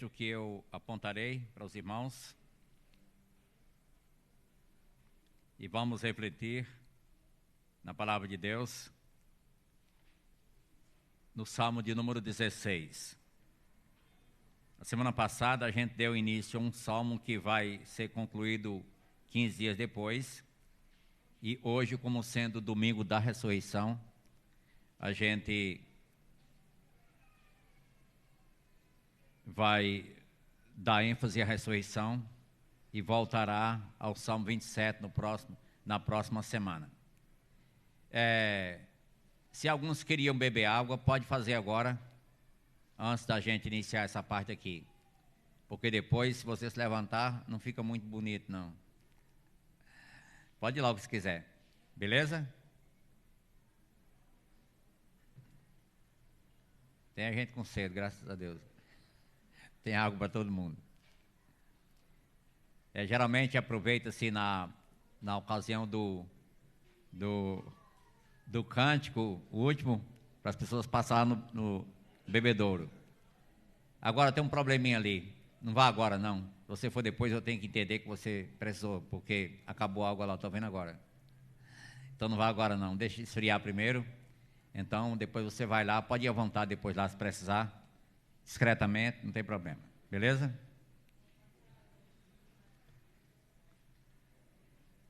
O que eu apontarei para os irmãos e vamos refletir na palavra de Deus no Salmo de número 16. Na semana passada a gente deu início a um salmo que vai ser concluído 15 dias depois, e hoje, como sendo domingo da ressurreição, a gente vai dar ênfase à ressurreição e voltará ao Salmo 27 na próxima semana. Se alguns queriam beber água, pode fazer agora, antes da gente iniciar essa parte aqui. Porque depois, se você se levantar, não fica muito bonito, não. Pode ir logo se quiser. Beleza? Tem a gente com sede, graças a Deus. Tem água para todo mundo. Geralmente aproveita-se na ocasião do cântico, o último, para as pessoas passarem no bebedouro. Agora tem um probleminha ali. Não vá agora, não. Se você for depois, eu tenho que entender que você precisou, porque acabou a água lá, estou vendo agora. Então não vá agora, não. Deixe esfriar primeiro. Então depois você vai lá, pode ir à vontade depois lá se precisar. Discretamente, não tem problema. Beleza?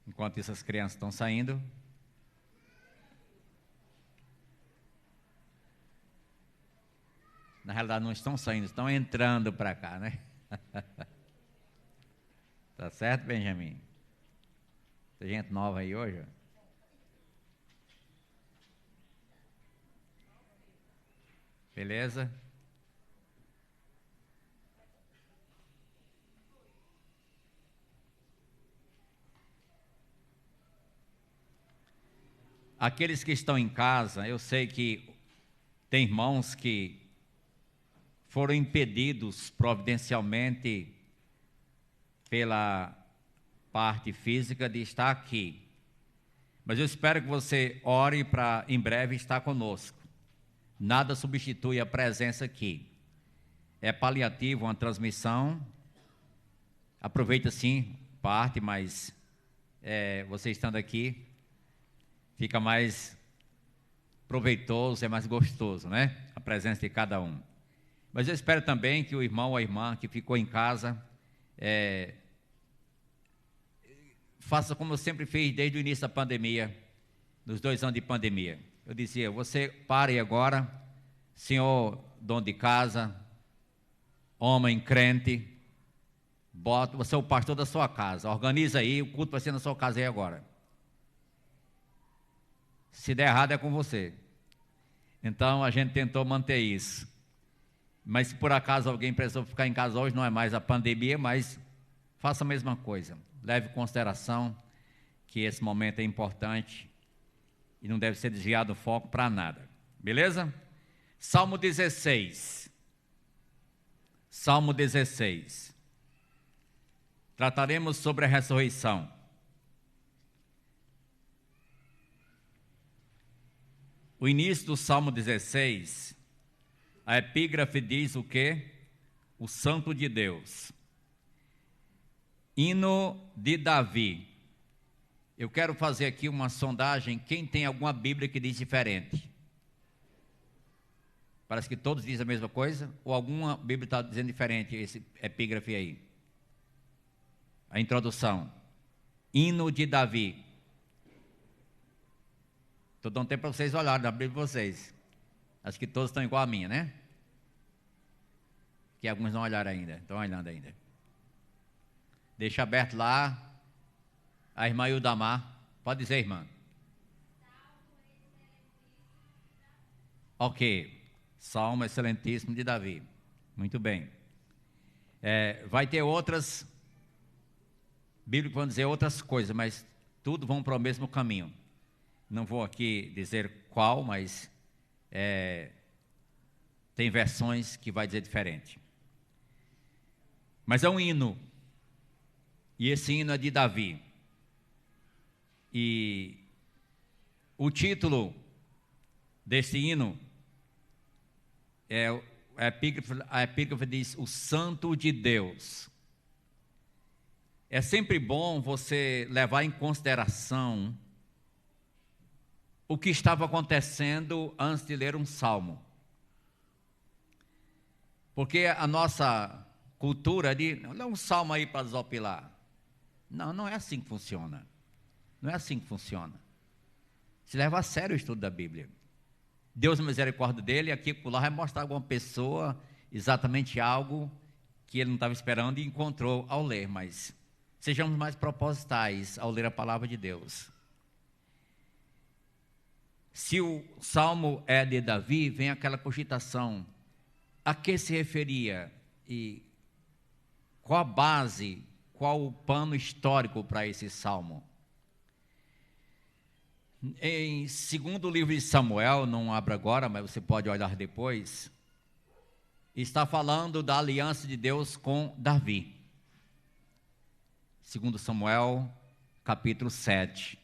Enquanto essas crianças estão saindo. Na realidade não estão saindo, estão entrando para cá, né? Tá certo, Benjamin? Tem gente nova aí hoje, ó. Beleza? Aqueles que estão em casa, eu sei que tem irmãos que foram impedidos providencialmente pela parte física de estar aqui. Mas eu espero que você ore para em breve estar conosco. Nada substitui a presença aqui. É paliativo uma transmissão. Aproveita sim, parte, mas você estando aqui fica mais proveitoso, é mais gostoso, né? A presença de cada um. Mas eu espero também que o irmão ou a irmã que ficou em casa faça como eu sempre fiz desde o início da pandemia, nos 2 anos de pandemia. Eu dizia, você pare agora, senhor dono de casa, homem crente, você é o pastor da sua casa, organiza aí, o culto vai ser na sua casa aí agora. Se der errado é com você. Então a gente tentou manter isso. Mas se por acaso alguém precisou ficar em casa hoje, não é mais a pandemia, mas faça a mesma coisa. Leve em consideração que esse momento é importante e não deve ser desviado o foco para nada. Beleza? Salmo 16. Salmo 16. Trataremos sobre a ressurreição. O início do Salmo 16, a epígrafe diz o quê? O Santo de Deus. Hino de Davi. Eu quero fazer aqui uma sondagem. Quem tem alguma Bíblia que diz diferente? Parece que todos dizem a mesma coisa? Ou alguma Bíblia está dizendo diferente, esse epígrafe aí? A introdução. Hino de Davi. Estou dando tempo para vocês olharem na Bíblia de vocês. Acho que todos estão igual a minha, né? Que alguns não olharam ainda, estão olhando ainda. Deixa aberto lá. A irmã Ildamar. Pode dizer, irmã. Ok. Salmo excelentíssimo de Davi. Muito bem. Vai ter outras Bíblias que vão dizer outras coisas, mas tudo vão para o mesmo caminho. Não vou aqui dizer qual, mas tem versões que vai dizer diferente. Mas é um hino. E esse hino é de Davi. E o título desse hino a epígrafe diz o Santo de Deus. É sempre bom você levar em consideração o que estava acontecendo antes de ler um salmo. Porque a nossa cultura de lê um salmo aí para desopilar. Não, não é assim que funciona. Não é assim que funciona. Se leva a sério o estudo da Bíblia. Deus, na misericórdia dele, aqui por lá vai mostrar a alguma pessoa exatamente algo que ele não estava esperando e encontrou ao ler, mas sejamos mais propositais ao ler a palavra de Deus. Se o salmo é de Davi, vem aquela cogitação: a que se referia e qual a base, qual o pano histórico para esse salmo? Em segundo livro de Samuel, não abro agora, mas você pode olhar depois, está falando da aliança de Deus com Davi. Segundo Samuel, capítulo 7.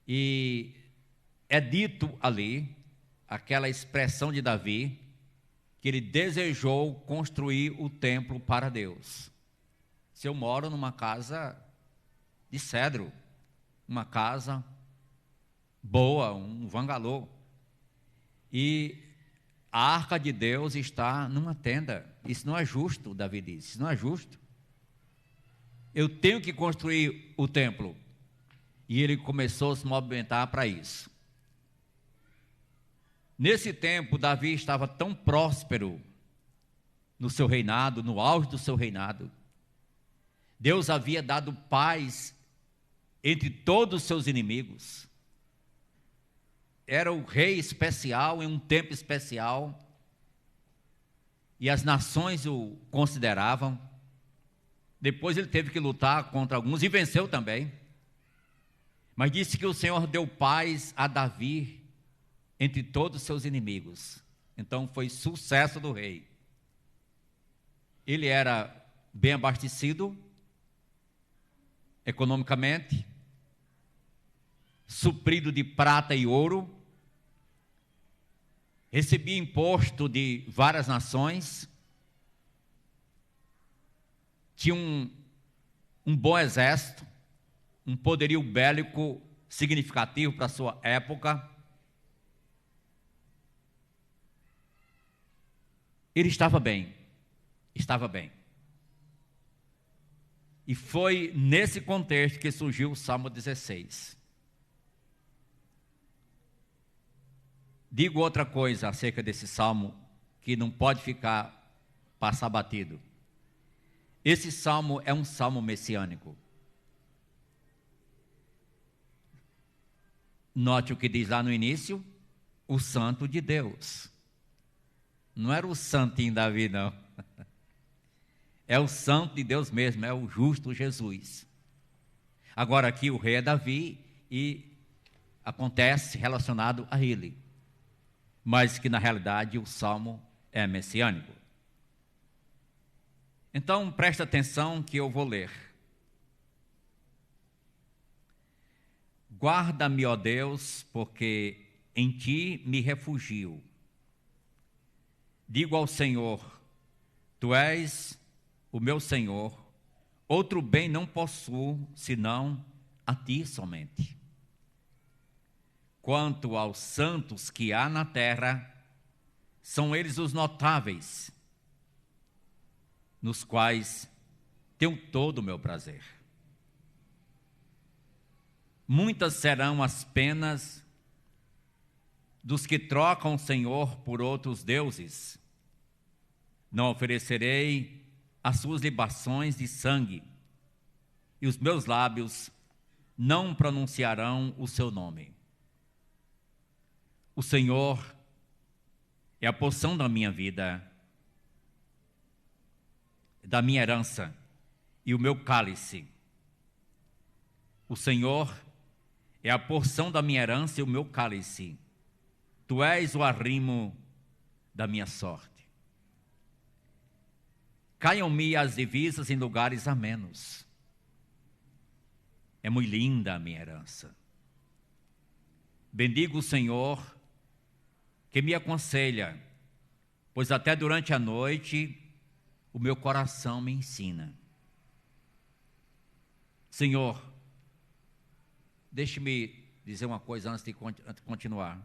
E é dito ali, aquela expressão de Davi, que ele desejou construir o templo para Deus. Se eu moro numa casa de cedro, uma casa boa, um vangalô, e a arca de Deus está numa tenda. Isso não é justo, Davi disse, isso não é justo. Eu tenho que construir o templo. E ele começou a se movimentar para isso. Nesse tempo, Davi estava tão próspero no seu reinado, no auge do seu reinado. Deus havia dado paz entre todos os seus inimigos. Era o rei especial em um tempo especial, e as nações o consideravam. Depois ele teve que lutar contra alguns e venceu também. Mas disse que o Senhor deu paz a Davi entre todos os seus inimigos. Então foi sucesso do rei. Ele era bem abastecido economicamente, suprido de prata e ouro, recebia imposto de várias nações, tinha um bom exército, um poderio bélico significativo para a sua época. Ele estava bem, estava bem. E foi nesse contexto que surgiu o Salmo 16. Digo outra coisa acerca desse salmo que não pode passar batido. Esse salmo é um salmo messiânico. Note o que diz lá no início: o Santo de Deus. Não era o santinho Davi, não. É o Santo de Deus mesmo, é o justo Jesus. Agora aqui o rei é Davi e acontece relacionado a ele, mas que na realidade o salmo é messiânico. Então presta atenção que eu vou ler. Guarda-me, ó Deus, porque em ti me refugio. Digo ao Senhor: tu és o meu Senhor, outro bem não possuo, senão a ti somente. Quanto aos santos que há na terra, são eles os notáveis, nos quais tenho todo o meu prazer. Muitas serão as penas dos que trocam o Senhor por outros deuses. Não oferecerei as suas libações de sangue, e os meus lábios não pronunciarão o seu nome. O Senhor é a porção da minha vida, da minha herança e o meu cálice. O Senhor é a porção da minha herança e o meu cálice. Tu és o arrimo da minha sorte. Caiam-me as divisas em lugares amenos. É muito linda a minha herança. Bendigo o Senhor, que me aconselha. pois até durante a noite o meu coração me ensina. Senhor, deixe-me dizer uma coisa antes de continuar.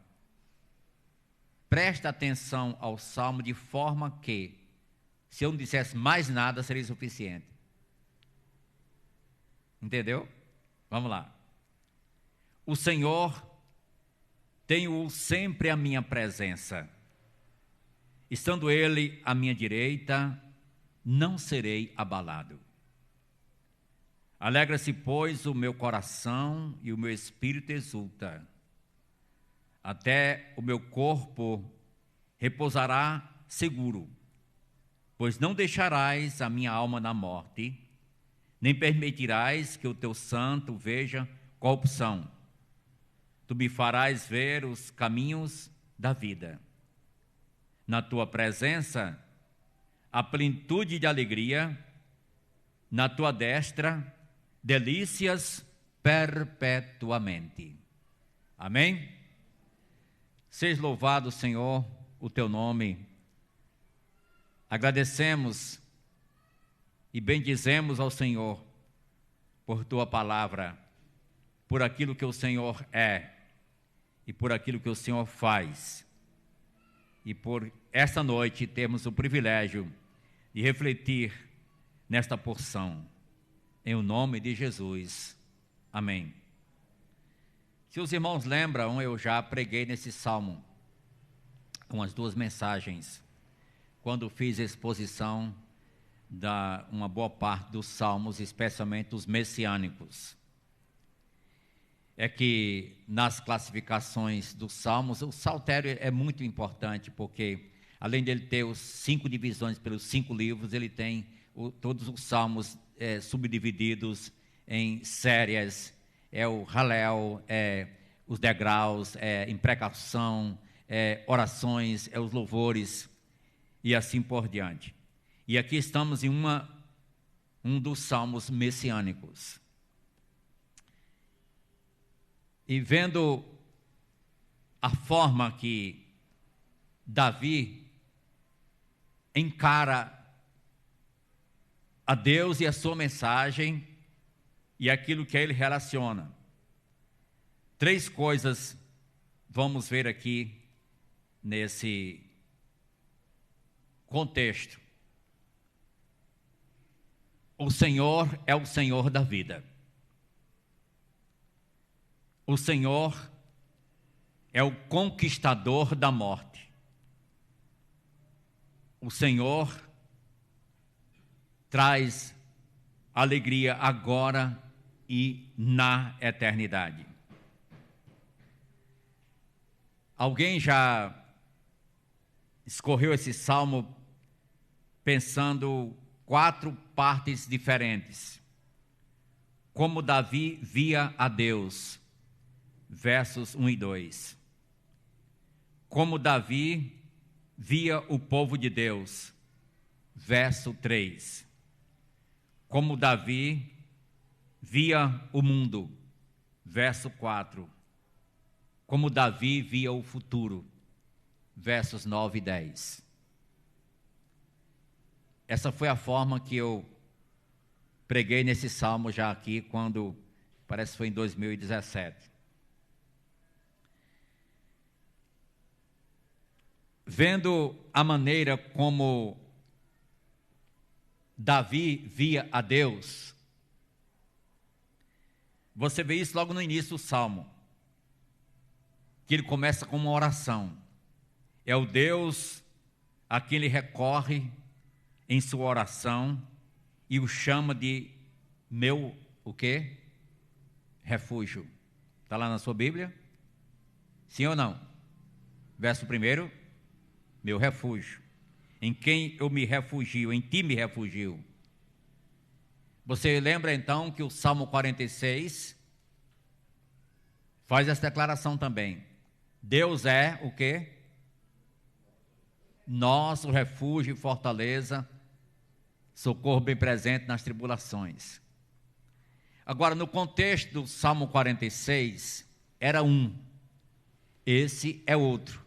Presta atenção ao Salmo de forma que, se eu não dissesse mais nada, seria suficiente. Entendeu? Vamos lá. O Senhor tem-o sempre à minha presença. Estando Ele à minha direita, não serei abalado. Alegra-se, pois, o meu coração e o meu espírito exulta. Até o meu corpo repousará seguro, pois não deixarás a minha alma na morte, nem permitirás que o teu santo veja corrupção. Tu me farás ver os caminhos da vida. Na tua presença, a plenitude de alegria, na tua destra, delícias perpetuamente. Amém? Seja louvado, Senhor, o teu nome. Agradecemos e bendizemos ao Senhor por tua palavra, por aquilo que o Senhor é e por aquilo que o Senhor faz. E por esta noite temos o privilégio de refletir nesta porção. Em o nome de Jesus. Amém. Se os irmãos lembram, eu já preguei nesse salmo com as duas mensagens, quando fiz a exposição da uma boa parte dos salmos, especialmente os messiânicos. É que nas classificações dos salmos, o saltério é muito importante, porque além dele ter os 5 divisões pelos 5 livros, ele tem todos os salmos subdivididos em séries, o Halel, os degraus, imprecação, orações, os louvores e assim por diante. E aqui estamos em um dos salmos messiânicos. E vendo a forma que Davi encara a Deus e a sua mensagem e aquilo que ele relaciona. 3 coisas vamos ver aqui nesse contexto. O Senhor é o Senhor da vida. O Senhor é o conquistador da morte. O Senhor traz alegria agora e na eternidade. Alguém já escorreu esse salmo pensando 4 partes diferentes. Como Davi via a Deus, versos 1 e 2. Como Davi via o povo de Deus, verso 3. Como Davi via o mundo, verso 4. Como Davi via o futuro, versos 9 e 10. Essa foi a forma que eu preguei nesse salmo já aqui, quando, parece que foi em 2017. Vendo a maneira como Davi via a Deus, você vê isso logo no início do salmo, que ele começa com uma oração. É o Deus a quem ele recorre em sua oração e o chama de meu, o quê? Refúgio. Está lá na sua Bíblia? Sim ou não? Verso 1, meu refúgio. Em quem eu me refugio, em ti me refugio. Você lembra então que o Salmo 46 faz essa declaração também. Deus é o quê? Nosso refúgio e fortaleza, socorro bem presente nas tribulações. Agora, no contexto do Salmo 46, era um. Esse é outro.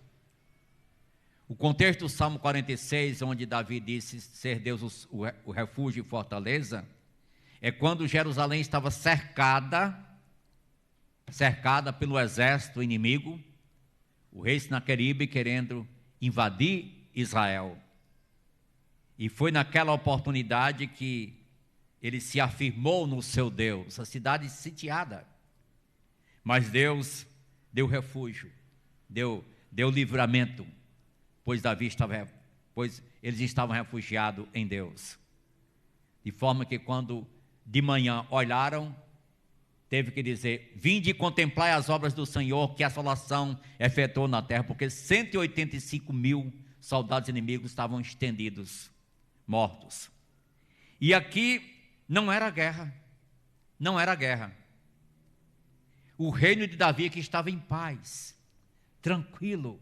O contexto do Salmo 46, onde Davi disse ser Deus o refúgio e fortaleza, é quando Jerusalém estava cercada pelo exército inimigo, o rei Sinaqueribe querendo invadir Israel. E foi naquela oportunidade que ele se afirmou no seu Deus, a cidade sitiada. Mas Deus deu refúgio, deu livramento, pois eles estavam refugiados em Deus. De forma que quando de manhã olharam, teve que dizer: vinde e contemplai as obras do Senhor, que a assolação efetuou na terra, porque 185.000 soldados inimigos estavam estendidos, mortos. E aqui não era guerra, não era guerra. O reino de Davi que estava em paz, tranquilo.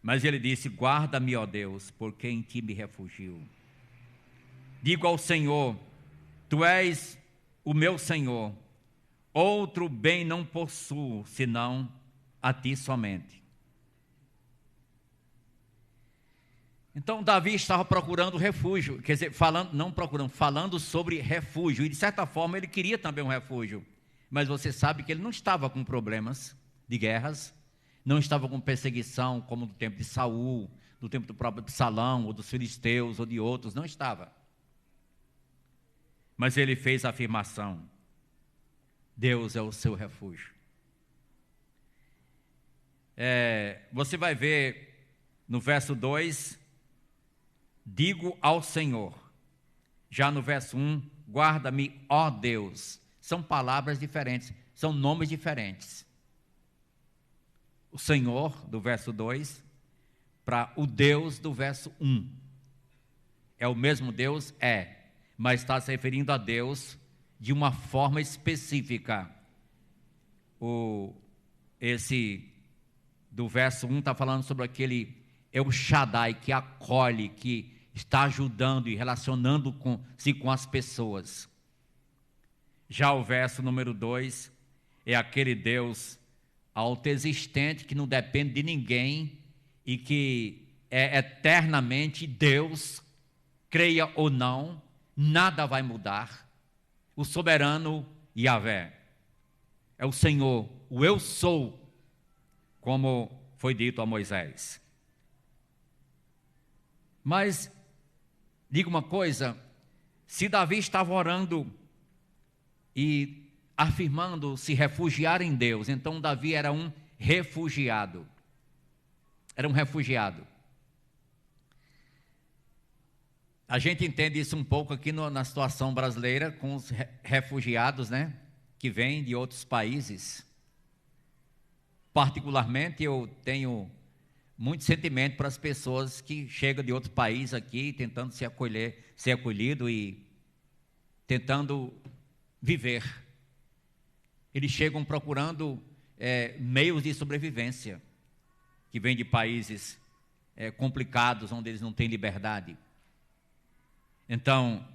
Mas ele disse: guarda-me, ó Deus, porque em ti me refugio. Digo ao Senhor: tu és o meu Senhor, outro bem não possuo, senão a ti somente. Então Davi estava procurando refúgio, quer dizer, falando sobre refúgio, e de certa forma ele queria também um refúgio, mas você sabe que ele não estava com problemas de guerras, não estava com perseguição como no tempo de Saul, no tempo do próprio Absalão, ou dos filisteus, ou de outros, não estava. Mas ele fez a afirmação: Deus é o seu refúgio. Você vai ver no verso 2, digo ao Senhor. Já no verso 1, guarda-me, ó Deus. São palavras diferentes, são nomes diferentes. O Senhor, do verso 2, para o Deus do verso 1. É o mesmo Deus? Mas está se referindo a Deus de uma forma específica. Esse do verso 1 está falando sobre aquele El Shaddai que acolhe, que está ajudando e relacionando-se com as pessoas. Já o verso número 2 é aquele Deus autoexistente, que não depende de ninguém e que é eternamente Deus, creia ou não, nada vai mudar. O soberano Yahvé é o Senhor, o eu sou, como foi dito a Moisés. Mas, diga uma coisa, se Davi estava orando e afirmando se refugiar em Deus, então Davi era um refugiado. Era um refugiado. A gente entende isso um pouco aqui na situação brasileira, com os refugiados, né, que vêm de outros países. Particularmente, eu tenho muito sentimento para as pessoas que chegam de outro país aqui, tentando ser acolhido e tentando viver. Eles chegam procurando meios de sobrevivência, que vêm de países complicados, onde eles não têm liberdade. Então,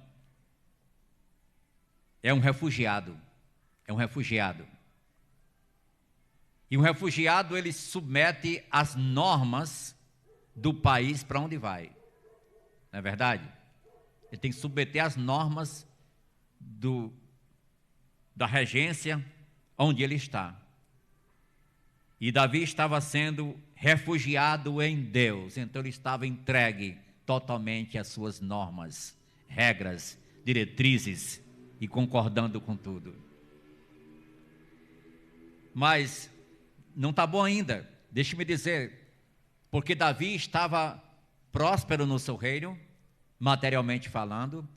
é um refugiado. E um refugiado, ele se submete às normas do país para onde vai. Não é verdade? Ele tem que submeter às normas da regência onde ele está. E Davi estava sendo refugiado em Deus, então ele estava entregue totalmente às suas normas, regras, diretrizes e concordando com tudo. Mas não está bom ainda, deixe-me dizer, porque Davi estava próspero no seu reino, materialmente falando,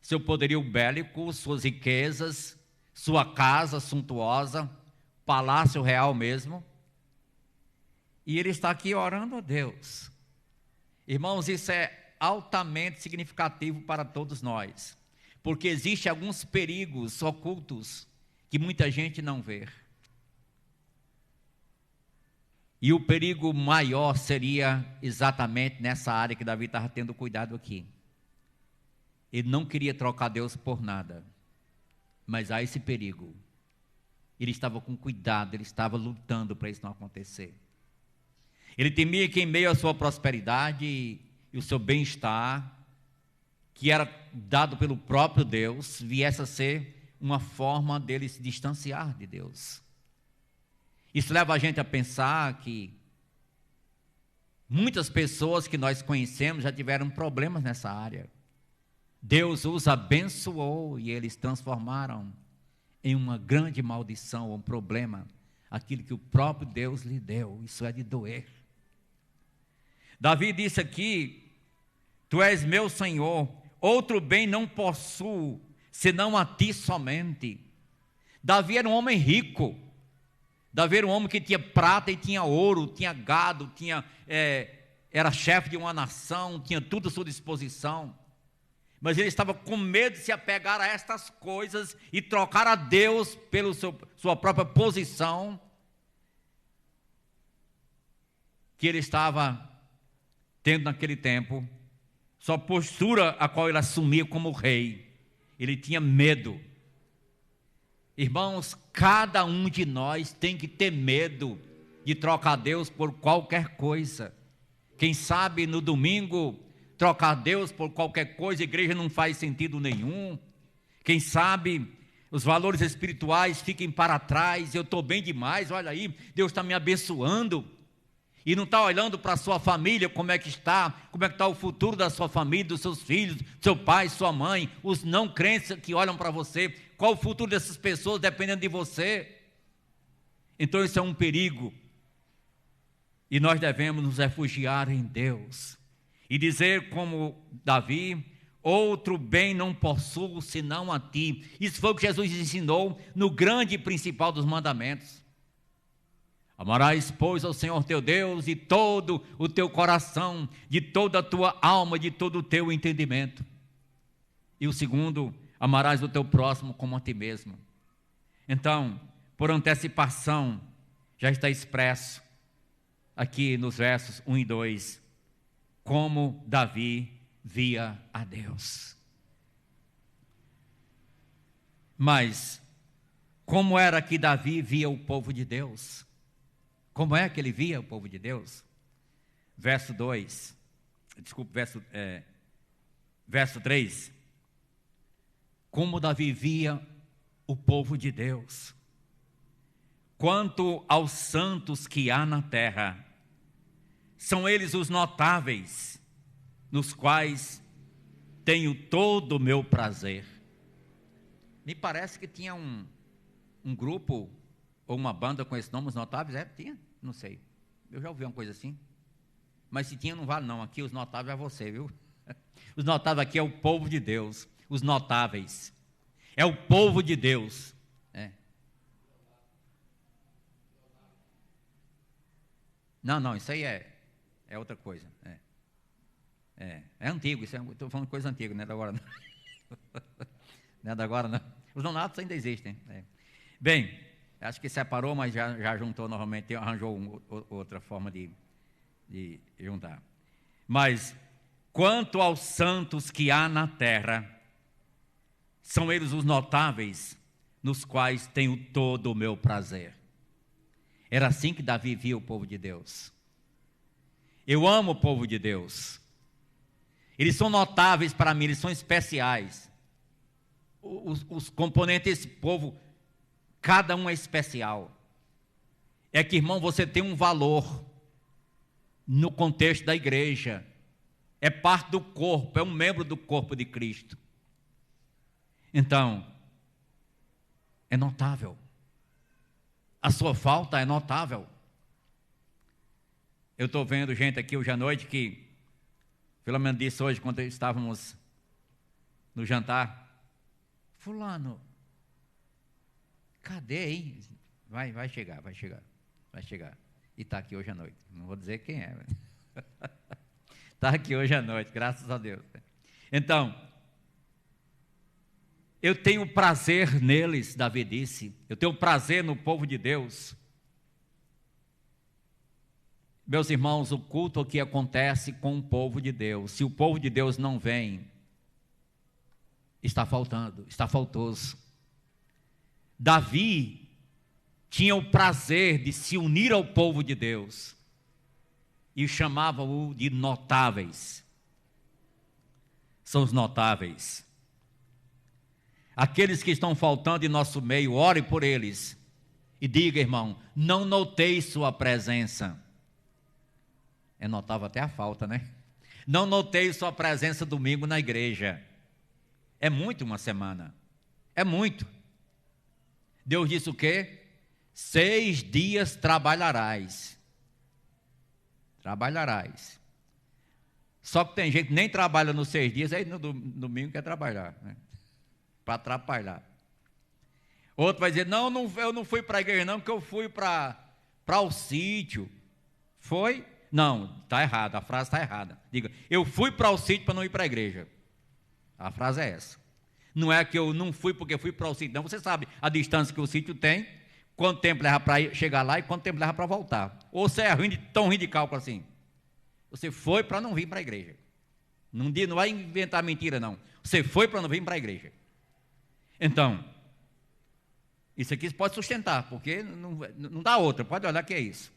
seu poderio bélico, suas riquezas, sua casa suntuosa, palácio real mesmo, e ele está aqui orando a Deus. Irmãos, isso é altamente significativo para todos nós, porque existem alguns perigos ocultos que muita gente não vê. E o perigo maior seria exatamente nessa área que Davi estava tendo cuidado aqui. Ele não queria trocar Deus por nada, mas há esse perigo. Ele estava com cuidado, ele estava lutando para isso não acontecer. Ele temia que em meio à sua prosperidade e o seu bem-estar, que era dado pelo próprio Deus, viesse a ser uma forma dele se distanciar de Deus. Isso leva a gente a pensar que muitas pessoas que nós conhecemos já tiveram problemas nessa área. Deus os abençoou e eles transformaram em uma grande maldição ou um problema aquilo que o próprio Deus lhe deu. Isso é de doer. Davi disse aqui: Tu és meu Senhor, outro bem não possuo, senão a ti somente. Davi era um homem rico. Davi era um homem que tinha prata e tinha ouro, tinha gado, era chefe de uma nação, tinha tudo à sua disposição. Mas ele estava com medo de se apegar a estas coisas e trocar a Deus pela sua própria posição, que ele estava tendo naquele tempo, sua postura a qual ele assumia como rei. Ele tinha medo. Irmãos, cada um de nós tem que ter medo de trocar Deus por qualquer coisa. Quem sabe no domingo trocar Deus por qualquer coisa, a igreja não faz sentido nenhum. Quem sabe os valores espirituais fiquem para trás, eu estou bem demais, olha aí, Deus está me abençoando. E não está olhando para a sua família, como é que está o futuro da sua família, dos seus filhos, seu pai, sua mãe, os não crentes que olham para você, qual o futuro dessas pessoas dependendo de você. Então isso é um perigo, e nós devemos nos refugiar em Deus, e dizer como Davi: outro bem não possuo senão a ti. Isso foi o que Jesus ensinou no grande e principal dos mandamentos. Amarás, pois, ao Senhor teu Deus de todo o teu coração, de toda a tua alma, de todo o teu entendimento. E o segundo, amarás o teu próximo como a ti mesmo. Então, por antecipação, já está expresso aqui nos versos 1 e 2, como Davi via a Deus. Mas, como era que Davi via o povo de Deus? Como é que ele via o povo de Deus? Verso 3. Como Davi via o povo de Deus. Quanto aos santos que há na terra, são eles os notáveis, nos quais tenho todo o meu prazer. Me parece que tinha um grupo ou uma banda com esse nome, os notáveis, tinha? Não sei, eu já ouvi uma coisa assim, mas se tinha não vale não, aqui os notáveis é você, viu? Os notáveis aqui é o povo de Deus, os notáveis, é o povo de Deus, Não, isso aí é outra coisa, é antigo, estou falando de coisa antiga, não é da agora não, não é da agora não, os nonatos ainda existem, Bem, acho que separou, mas já juntou novamente, arranjou outra forma de juntar. Mas, quanto aos santos que há na terra, são eles os notáveis, nos quais tenho todo o meu prazer. Era assim que Davi via o povo de Deus. Eu amo o povo de Deus. Eles são notáveis para mim, eles são especiais. Os componentes desse povo, cada um é especial. É que, irmão, você tem um valor no contexto da igreja. É parte do corpo, é um membro do corpo de Cristo. Então, é notável. A sua falta é notável. Eu estou vendo gente aqui hoje à noite que, pelo menos disse hoje, quando estávamos no jantar: fulano, cadê, hein? Vai chegar. E está aqui hoje à noite. Não vou dizer quem é. Está aqui hoje à noite, graças a Deus. Então, eu tenho prazer neles, Davi disse. Eu tenho prazer no povo de Deus. Meus irmãos, o culto aqui acontece com o povo de Deus. Se o povo de Deus não vem, está faltando, está faltoso. Davi tinha o prazer de se unir ao povo de Deus. e chamavam-o de notáveis. São os notáveis. Aqueles que estão faltando em nosso meio, ore por eles. E diga, irmão, não notei sua presença. É notável até a falta, né? Não notei sua presença domingo na igreja. É muito uma semana. É muito. Deus disse o quê? 6 dias trabalharás. Trabalharás. Só que tem gente que nem trabalha nos 6 dias, aí no domingo quer trabalhar, né? Para atrapalhar. Outro vai dizer, não, eu não fui para a igreja não, porque eu fui para o sítio. Foi? Não, está errado, a frase está errada. Diga, eu fui para o sítio para não ir para a igreja. A frase é essa. Não é que eu não fui porque fui para o sítio, não. Você sabe a distância que o sítio tem, quanto tempo leva para chegar lá e quanto tempo leva para voltar. Ou você é tão ruim de cálculo assim. Você foi para não vir para a igreja. Não vai inventar mentira, não. Você foi para não vir para a igreja. Então, isso aqui pode sustentar, porque não dá outra, pode olhar que é isso.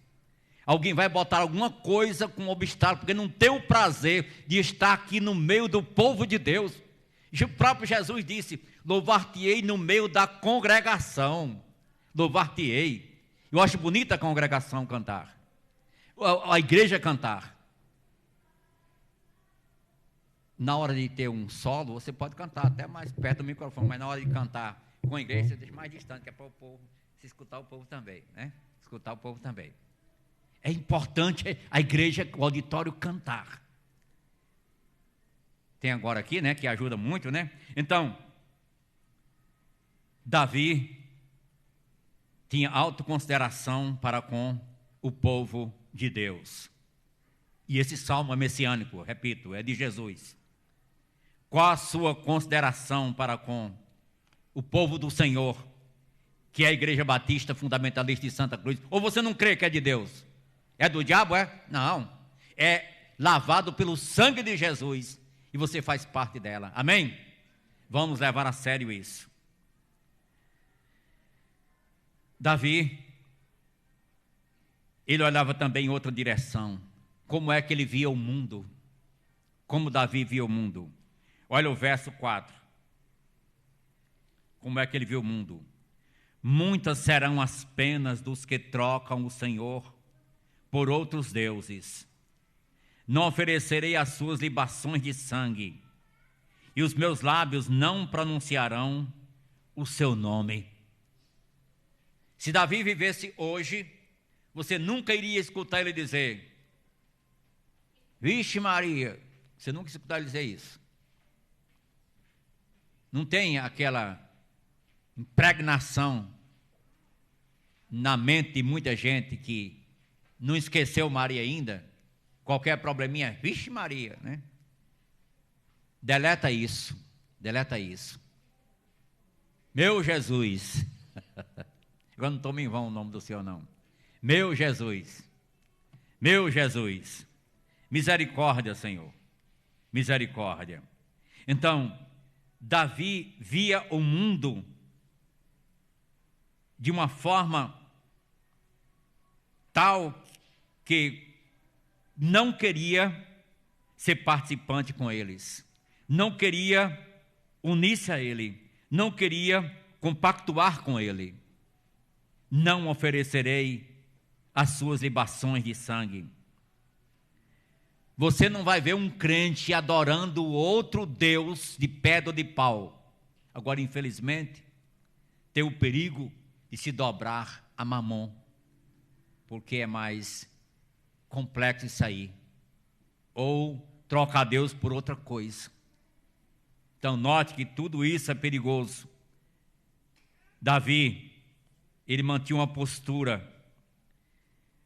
Alguém vai botar alguma coisa com obstáculo, porque não tem o prazer de estar aqui no meio do povo de Deus. O próprio Jesus disse, louvar-te-ei no meio da congregação. Louvar-te-ei. Eu acho bonita a congregação cantar. A igreja cantar. Na hora de ter um solo, você pode cantar até mais perto do microfone, mas na hora de cantar com a igreja, você deixa mais distante, que é para o povo, se escutar o povo também, né? Escutar o povo também. É importante a igreja, o auditório cantar. Tem agora aqui, né, que ajuda muito, né? Então, Davi tinha autoconsideração para com o povo de Deus. E esse salmo é messiânico, repito, é de Jesus. Qual a sua consideração para com o povo do Senhor, que é a Igreja Batista Fundamentalista de Santa Cruz? Ou você não crê que é de Deus? É do diabo, é? Não. É lavado pelo sangue de Jesus e você faz parte dela. Amém? Vamos levar a sério isso. Davi, ele olhava também em outra direção. Como é que ele via o mundo? Como Davi via o mundo? Olha o verso 4. Como é que ele viu o mundo? Muitas serão as penas dos que trocam o Senhor por outros deuses. Não oferecerei as suas libações de sangue, e os meus lábios não pronunciarão o seu nome. Se Davi vivesse hoje, você nunca iria escutar ele dizer, vixe Maria, você nunca escutar ele dizer isso. Não tem aquela impregnação na mente de muita gente que não esqueceu Maria ainda, qualquer probleminha, vixe Maria, né? Deleta isso, deleta isso. Meu Jesus, agora não tome em vão o nome do Senhor não. Meu Jesus, misericórdia, Senhor, misericórdia. Então, Davi via o mundo de uma forma tal que não queria ser participante com eles, não queria unir-se a ele, não queria compactuar com ele. Não oferecerei as suas libações de sangue. Você não vai ver um crente adorando outro Deus de pedra ou de pau. Agora, infelizmente, tem o perigo de se dobrar a Mamon, porque é mais complexo isso aí. Ou trocar Deus por outra coisa. Então, note que tudo isso é perigoso. Davi, ele mantinha uma postura,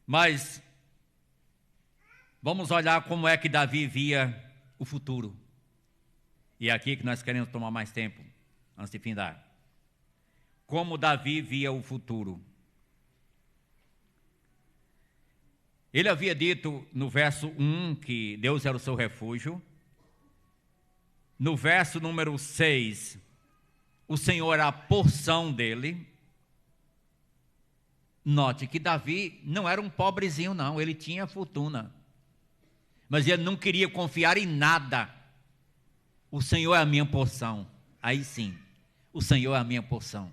mas vamos olhar como é que Davi via o futuro. E é aqui que nós queremos tomar mais tempo, antes de findar. Como Davi via o futuro. Ele havia dito no verso 1 que Deus era o seu refúgio. No verso número 6, o Senhor era a porção dele. Note que Davi não era um pobrezinho não, ele tinha fortuna. mas ele não queria confiar em nada. O Senhor é a minha porção. Aí sim, o Senhor é a minha porção.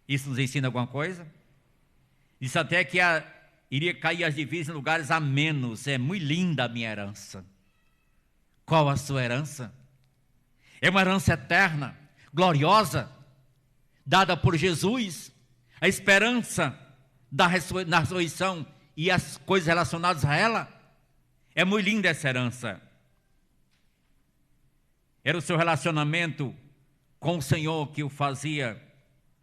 Isso nos ensina alguma coisa? Disse até que iria cair as divisas em lugares a menos. É muito linda a minha herança. Qual a sua herança? É uma herança eterna, gloriosa, dada por Jesus. A esperança da ressurreição e as coisas relacionadas a ela. É muito linda essa herança. Era o seu relacionamento com o Senhor que o fazia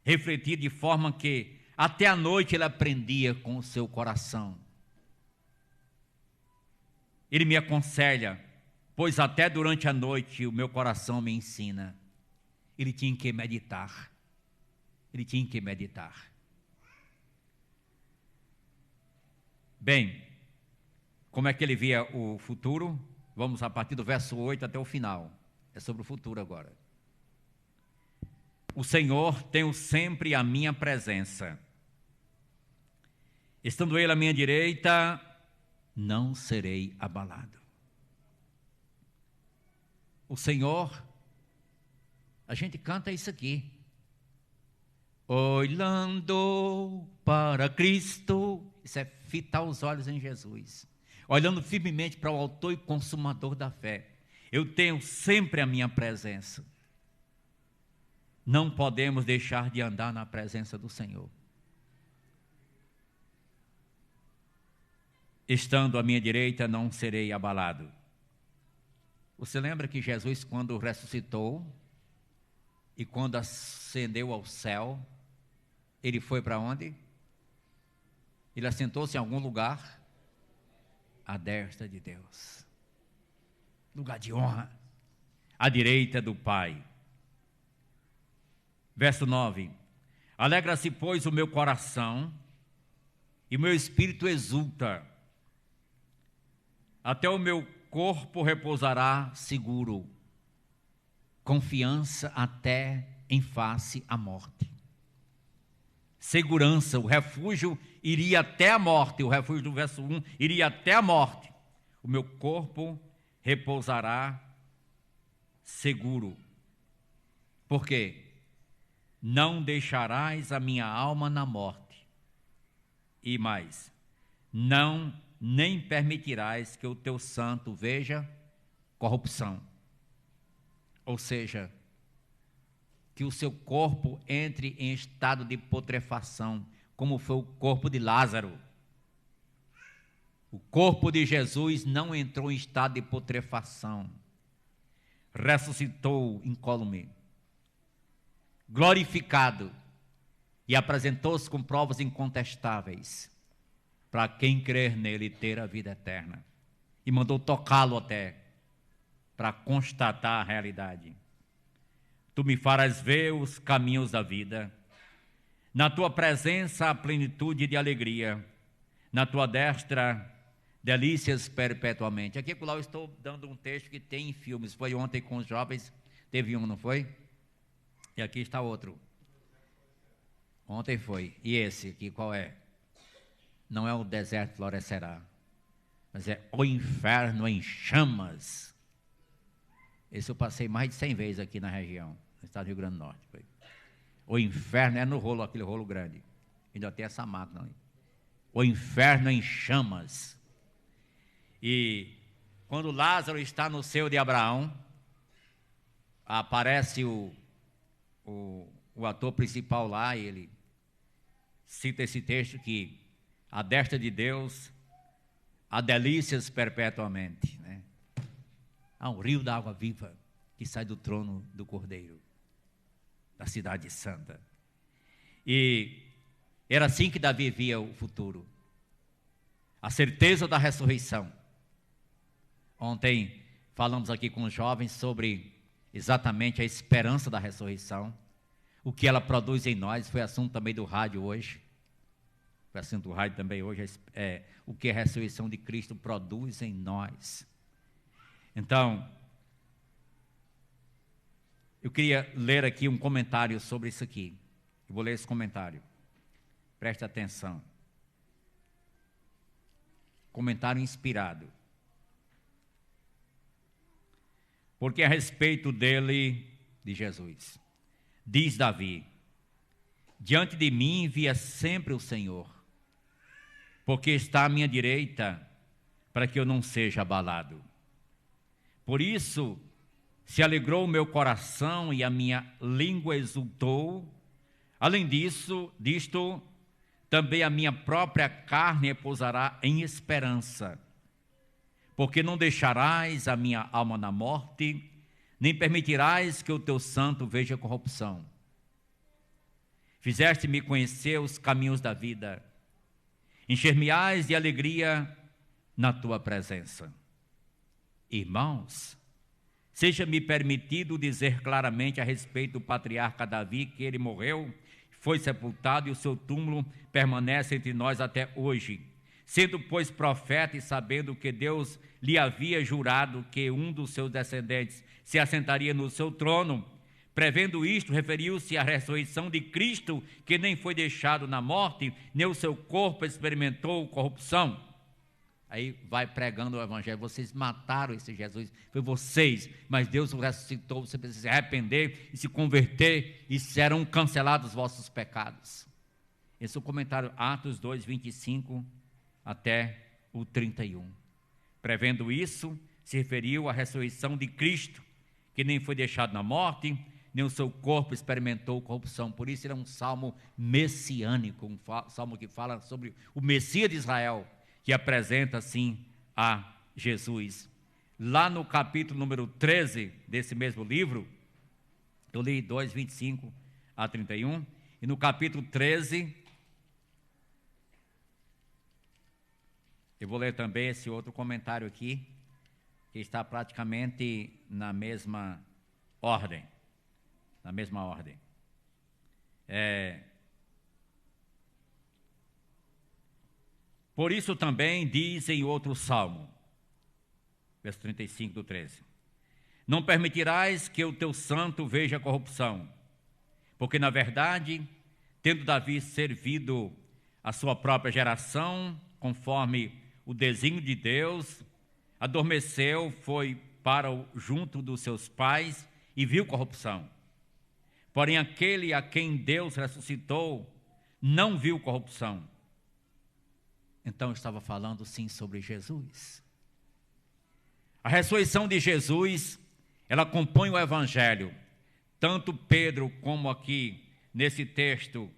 refletir de forma que até a noite ele aprendia com o seu coração. Ele me aconselha, pois até durante a noite o meu coração me ensina. Ele tinha que meditar. Ele tinha que meditar. Bem, como é que ele via o futuro? Vamos a partir do verso 8 até o final. É sobre o futuro agora. O Senhor tem sempre a minha presença. Estando Ele à minha direita, não serei abalado. O Senhor, a gente canta isso aqui. Olhando para Cristo, isso é fitar os olhos em Jesus. Olhando firmemente para o autor e consumador da fé. Eu tenho sempre a minha presença. Não podemos deixar de andar na presença do Senhor. Estando à minha direita, não serei abalado. Você lembra que Jesus, quando ressuscitou e quando ascendeu ao céu, ele foi para onde? Ele assentou-se em algum lugar à destra de Deus. Lugar de honra, à direita do Pai. Verso 9. Alegra-se, pois, o meu coração e o meu espírito exulta. Até o meu corpo repousará seguro. Confiança até em face à morte. Segurança, o refúgio iria até a morte. O refúgio do verso 1 iria até a morte. O meu corpo repousará seguro. Por quê? Não deixarás a minha alma na morte. E mais, não nem permitirás que o teu santo veja corrupção. Ou seja, que o seu corpo entre em estado de putrefação, como foi o corpo de Lázaro. O corpo de Jesus não entrou em estado de putrefação. Ressuscitou incólume, glorificado, e apresentou-se com provas incontestáveis, para quem crer nele ter a vida eterna. E mandou tocá-lo até, para constatar a realidade. Tu me farás ver os caminhos da vida. Na tua presença a plenitude de alegria. Na tua destra, delícias perpetuamente. Aqui eu estou dando um texto que tem em filmes. Foi ontem com os jovens, teve um, não foi? E aqui está outro. Ontem foi. E esse aqui qual é? Não é o deserto florescerá, mas é o inferno em chamas. Esse eu passei mais de 100 vezes aqui na região, no estado do Rio Grande do Norte. Foi. O inferno é no rolo, aquele rolo grande. Ainda tem essa máquina ali. O inferno em chamas. E quando Lázaro está no seio de Abraão, aparece o ator principal lá, e ele cita esse texto que à destra de Deus há delícias perpetuamente, né? Há um rio da água viva que sai do trono do Cordeiro, da cidade santa. E era assim que Davi via o futuro. A certeza da ressurreição. Ontem falamos aqui com os jovens sobre exatamente a esperança da ressurreição. O que ela produz em nós, foi assunto também do rádio hoje. Foi assunto do rádio também hoje, o que a ressurreição de Cristo produz em nós. Então, eu queria ler aqui um comentário sobre isso aqui. Eu vou ler esse comentário. Preste atenção. Comentário inspirado. Porque a respeito dele, de Jesus, diz Davi: diante de mim via sempre o Senhor, porque está à minha direita, para que eu não seja abalado. Por isso se alegrou o meu coração e a minha língua exultou. Além disto, também a minha própria carne repousará em esperança, porque não deixarás a minha alma na morte, nem permitirás que o teu santo veja corrupção. Fizeste-me conhecer os caminhos da vida, encher-me-ás de alegria na tua presença. Irmãos, seja-me permitido dizer claramente a respeito do patriarca Davi que ele morreu, foi sepultado e o seu túmulo permanece entre nós até hoje. Sendo, pois, profeta e sabendo que Deus lhe havia jurado que um dos seus descendentes se assentaria no seu trono, prevendo isto, referiu-se à ressurreição de Cristo, que nem foi deixado na morte, nem o seu corpo experimentou corrupção. Aí vai pregando o evangelho: vocês mataram esse Jesus, foi vocês, mas Deus o ressuscitou, você precisa se arrepender e se converter, e serão cancelados os vossos pecados. Esse é o comentário, Atos 2, 25 até o 31. Prevendo isso, se referiu à ressurreição de Cristo, que nem foi deixado na morte, nem o seu corpo experimentou corrupção. Por isso ele é um salmo messiânico, um salmo que fala sobre o Messias de Israel, que apresenta, assim, a Jesus. Lá no capítulo número 13 desse mesmo livro, eu li 2, 25 a 31, e no capítulo 13, eu vou ler também esse outro comentário aqui, que está praticamente na mesma ordem. Por isso também diz em outro salmo, verso 35 do 13: não permitirás que o teu santo veja corrupção, porque na verdade, tendo Davi servido a sua própria geração, conforme o desígnio de Deus, adormeceu, foi para junto dos seus pais e viu corrupção. Porém aquele a quem Deus ressuscitou não viu corrupção. Então eu estava falando sim sobre Jesus. A ressurreição de Jesus, ela compõe o evangelho. Tanto Pedro como aqui nesse texto,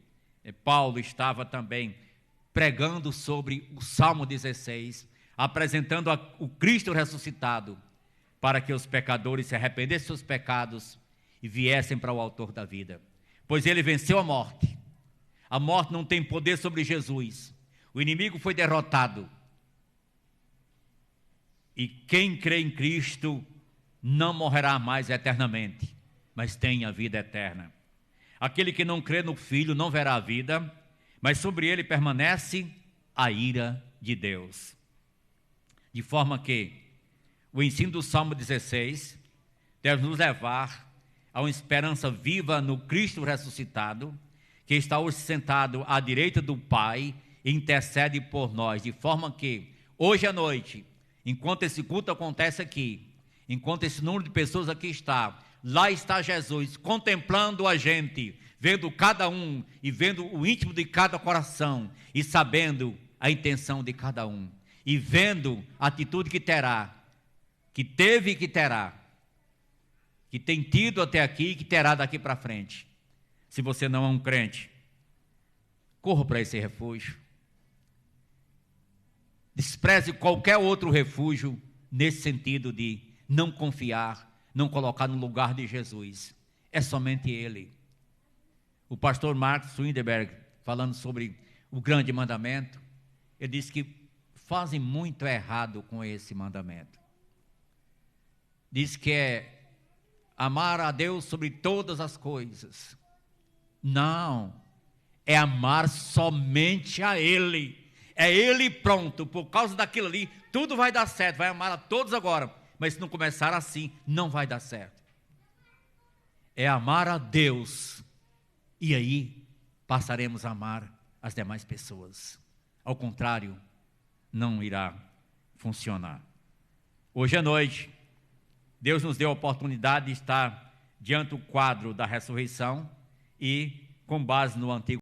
Paulo estava também pregando sobre o Salmo 16, apresentando o Cristo ressuscitado, para que os pecadores se arrependessem dos seus pecados e viessem para o autor da vida. Pois ele venceu a morte. A morte não tem poder sobre Jesus. O inimigo foi derrotado. E quem crê em Cristo não morrerá mais eternamente, mas tem a vida eterna. Aquele que não crê no Filho não verá a vida, mas sobre ele permanece a ira de Deus. De forma que o ensino do Salmo 16 deve nos levar a uma esperança viva no Cristo ressuscitado, que está hoje sentado à direita do Pai e intercede por nós, de forma que hoje à noite, enquanto esse culto acontece aqui, enquanto esse número de pessoas aqui está, lá está Jesus contemplando a gente, vendo cada um e vendo o íntimo de cada coração e sabendo a intenção de cada um e vendo a atitude que terá, que teve e que terá, que tem tido até aqui e que terá daqui para frente. Se você não é um crente, corra para esse refúgio. Despreze qualquer outro refúgio nesse sentido de não confiar, não colocar no lugar de Jesus. É somente Ele. O pastor Mark Swindelberg, falando sobre o grande mandamento, ele disse que fazem muito errado com esse mandamento. Diz que é amar a Deus sobre todas as coisas. Não, é amar somente a Ele. É Ele pronto, por causa daquilo ali, tudo vai dar certo, vai amar a todos agora, mas se não começar assim, não vai dar certo. É amar a Deus, e aí passaremos a amar as demais pessoas. Ao contrário, não irá funcionar. Hoje à noite, Deus nos deu a oportunidade de estar diante do quadro da ressurreição e, com base no Antigo